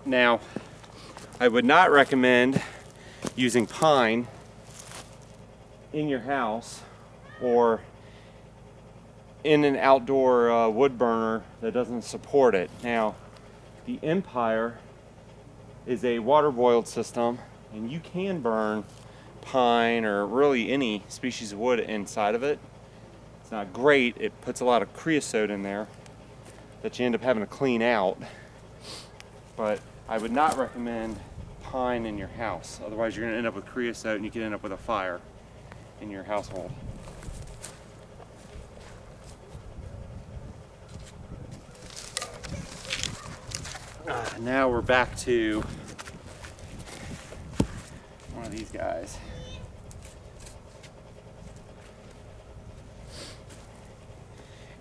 Now, I would not recommend using pine in your house or in an outdoor wood burner that doesn't support it. Now, the Empire is a water boiled system, and you can burn pine or really any species of wood inside of it. It's not great. It puts a lot of creosote in there that you end up having to clean out. But I would not recommend pine in your house. Otherwise you're going to end up with creosote and you can end up with a fire in your household. Now we're back to one of these guys.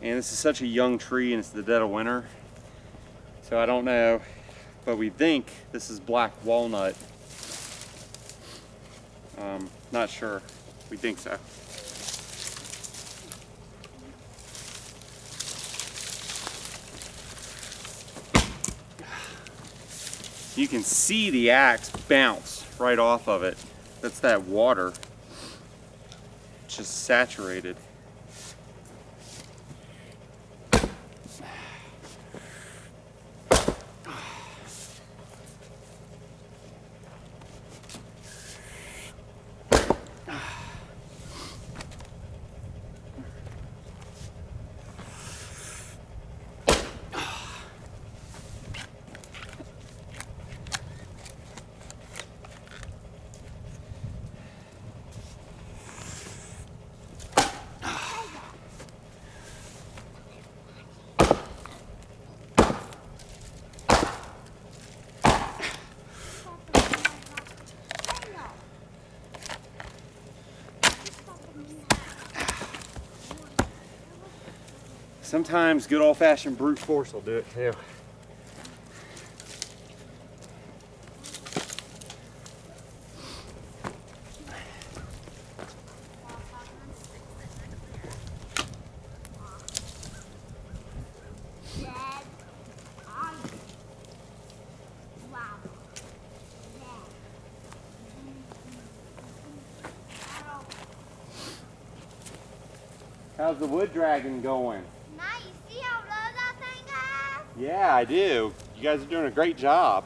And this is such a young tree and it's the dead of winter. So I don't know, but we think this is black walnut. Not sure, we think so. You can see the axe bounce right off of it. That's that water. It's just saturated. Sometimes good old-fashioned brute force will do it too. How's the wood dragging going? Nice. See how low that thing is? Yeah, I do. You guys are doing a great job.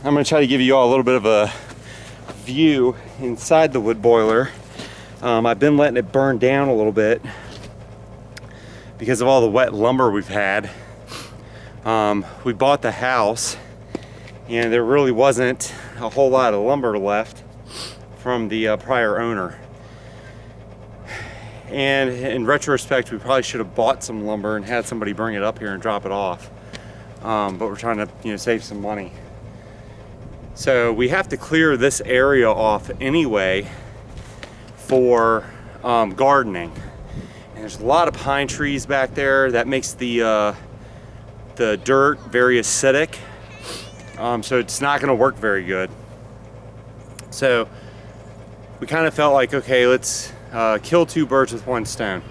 I'm going to try to give you all a little bit of a view inside the wood boiler. I've been letting it burn down a little bit because of all the wet lumber we've had. We bought the house and there really wasn't a whole lot of lumber left from the prior owner. And in retrospect, we probably should have bought some lumber and had somebody bring it up here and drop it off. But we're trying to, save some money. So we have to clear this area off anyway for gardening. And there's a lot of pine trees back there. That makes the dirt very acidic. So it's not gonna work very good. So we kind of felt like, okay, let's kill two birds with one stone.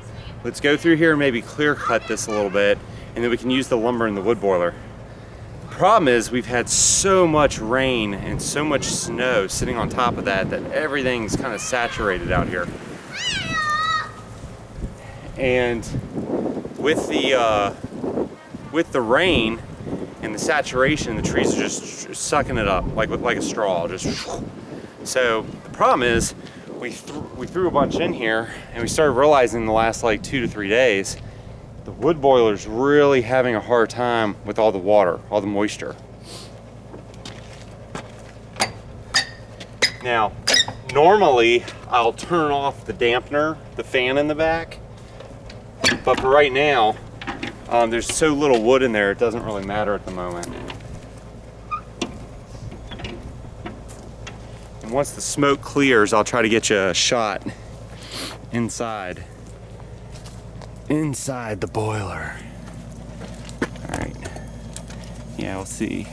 Let's go through here and maybe clear cut this a little bit, and then we can use the lumber in the wood boiler. Problem is we've had so much rain and so much snow sitting on top of that everything's kind of saturated out here. And with the rain and the saturation, the trees are just sucking it up like a straw. So the problem is we threw a bunch in here and we started realizing in the last like 2 to 3 days the wood boiler's really having a hard time with all the water, all the moisture. Now, normally I'll turn off the dampener, the fan in the back, but for right now, there's so little wood in there, it doesn't really matter at the moment. And once the smoke clears, I'll try to get you a shot inside the boiler. All right, yeah, we'll see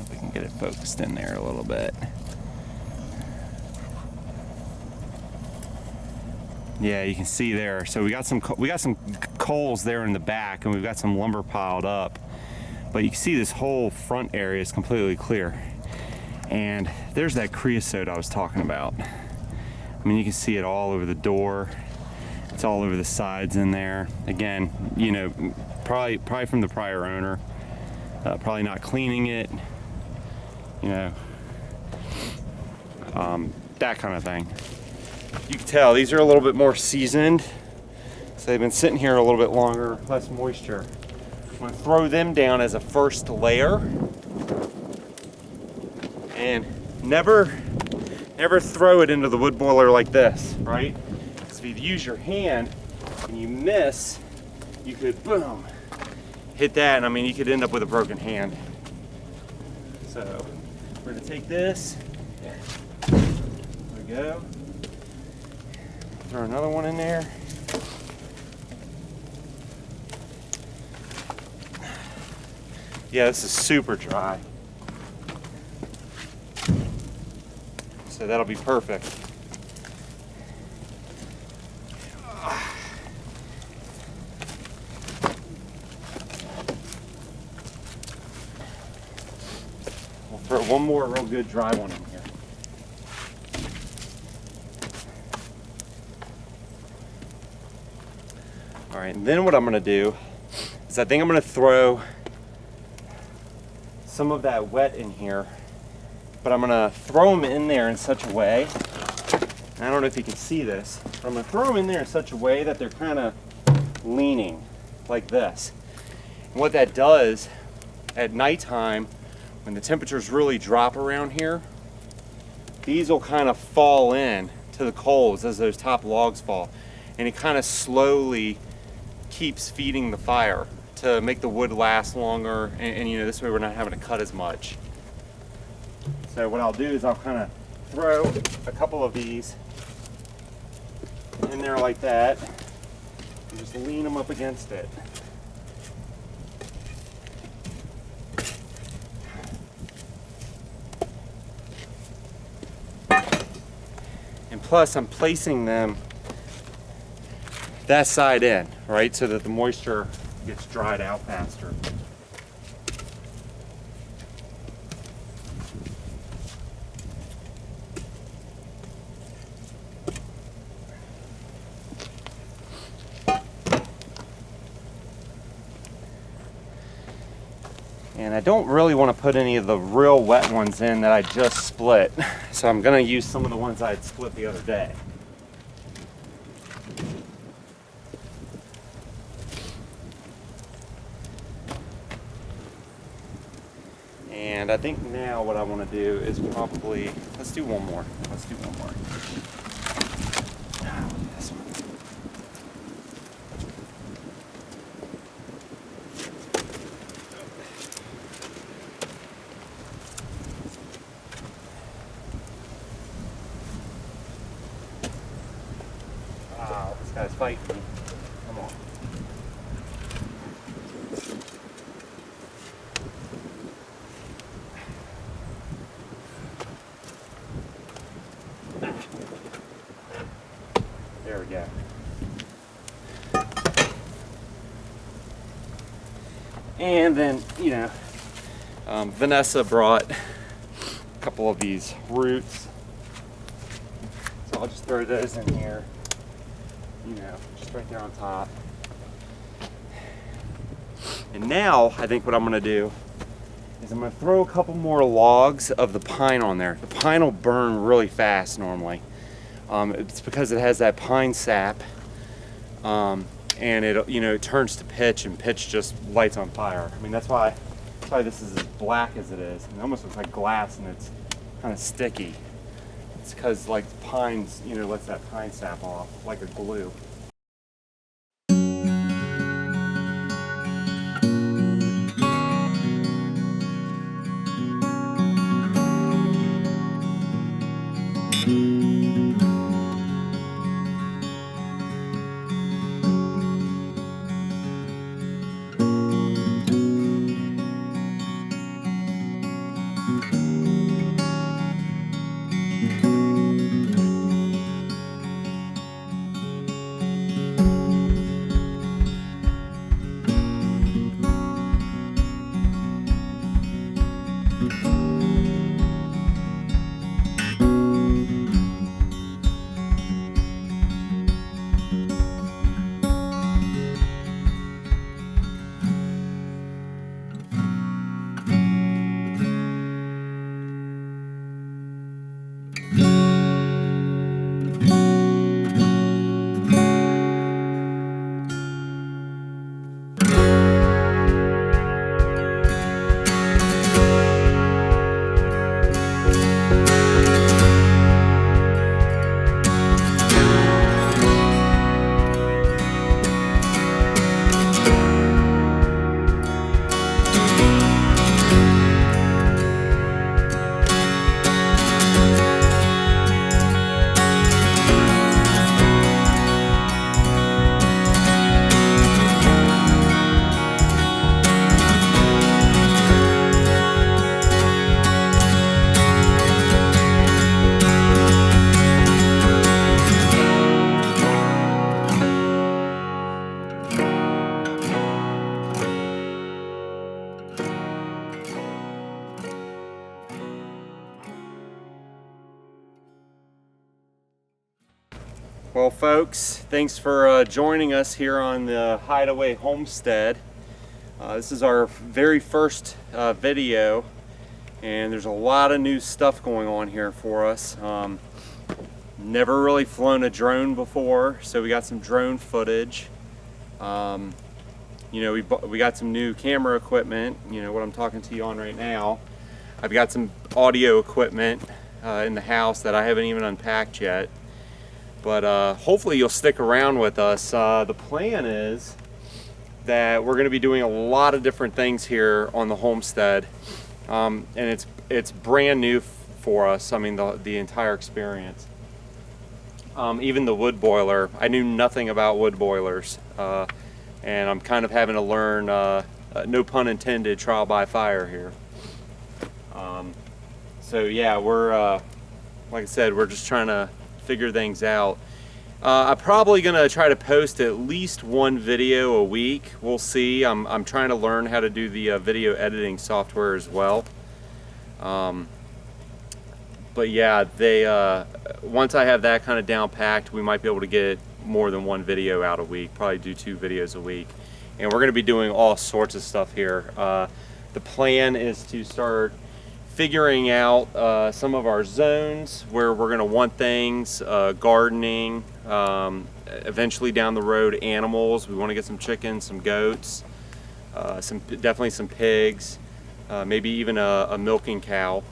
if we can get it focused in there a little bit. Yeah, you can see there. So we got some coals there in the back, and we've got some lumber piled up. But you can see this whole front area is completely clear. And there's that creosote I was talking about. I mean, you can see it all over the door. It's all over the sides in there. Again, you know, probably from the prior owner. Probably not cleaning it. You know, that kind of thing. You can tell these are a little bit more seasoned, so they've been sitting here a little bit longer, less moisture. I'm going to throw them down as a first layer, and never throw it into the wood boiler like this, right? Because if you use your hand and you miss, you could boom, hit that, and I mean you could end up with a broken hand. So we're going to take this. There we go. Throw another one in there. Yeah, this is super dry. So that'll be perfect. We'll throw one more real good dry one in here. All right, and then what I'm gonna do is I think I'm gonna throw some of that wet in here, but I'm gonna throw them in there in such a way, I don't know if you can see this, but I'm gonna throw them in there in such a way that they're kind of leaning like this. And what that does at nighttime, when the temperatures really drop around here, these will kind of fall in to the coals as those top logs fall, and it kind of slowly keeps feeding the fire to make the wood last longer, and you know, this way we're not having to cut as much. So what I'll do is I'll kind of throw a couple of these in there like that and just lean them up against it. And plus I'm placing them that side in, right, so that the moisture gets dried out faster. And I don't really want to put any of the real wet ones in that I just split, so I'm going to use some of the ones I had split the other day. And I think now what I want to do is probably, let's do one more. Let's do one more. This one. Wow, this guy's fighting me. Come on. There we go. And then, you know, Vanessa brought a couple of these roots. So I'll just throw those in here, you know, just right there on top. And now I think what I'm gonna do is I'm gonna throw a couple more logs of the pine on there. The pine will burn really fast normally. It's because it has that pine sap, and it, you know, it turns to pitch, and pitch just lights on fire. I mean, that's why this is as black as it is. It almost looks like glass, and it's kind of sticky. It's because like pines, you know, lets that pine sap off like a glue. Well, folks, thanks for joining us here on the Hideaway Homestead. This is our very first video, and there's a lot of new stuff going on here for us. Never really flown a drone before, so we got some drone footage. You know, we got some new camera equipment, you know, what I'm talking to you on right now. I've got some audio equipment in the house that I haven't even unpacked yet. But hopefully you'll stick around with us. The plan is that we're going to be doing a lot of different things here on the homestead, and it's brand new for us. I mean, the entire experience. Even the wood boiler, I knew nothing about wood boilers, and I'm kind of having to learn, no pun intended, trial by fire here. So yeah, we're like I said, we're just trying to figure things out. I'm probably gonna try to post at least one video a week. We'll see. I'm trying to learn how to do the video editing software as well. But yeah, once I have that kind of down packed, we might be able to get more than one video out a week. Probably do 2 videos a week, and we're gonna be doing all sorts of stuff here. The plan is to start figuring out some of our zones where we're going to want things, gardening, eventually down the road animals. We want to get some chickens, some goats, definitely some pigs, maybe even a milking cow.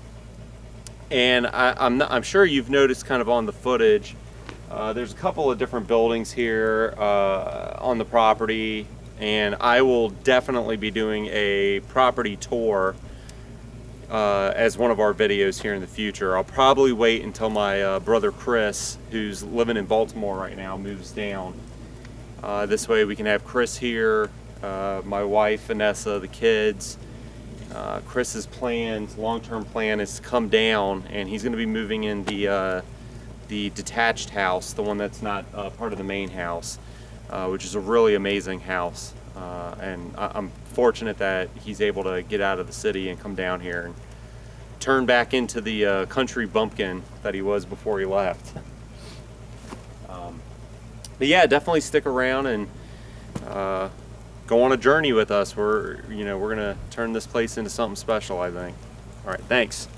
And I'm sure you've noticed kind of on the footage, there's a couple of different buildings here on the property, and I will definitely be doing a property tour as one of our videos here in the future. I'll probably wait until my brother Chris, who's living in Baltimore right now, moves down. This way we can have Chris here, my wife Vanessa, the kids. Chris's long-term plan is to come down, and he's going to be moving in the detached house, the one that's not part of the main house, which is a really amazing house. And I'm fortunate that he's able to get out of the city and come down here and turn back into the country bumpkin that he was before he left. But yeah, definitely stick around and go on a journey with us. We're gonna turn this place into something special, I think. All right, thanks.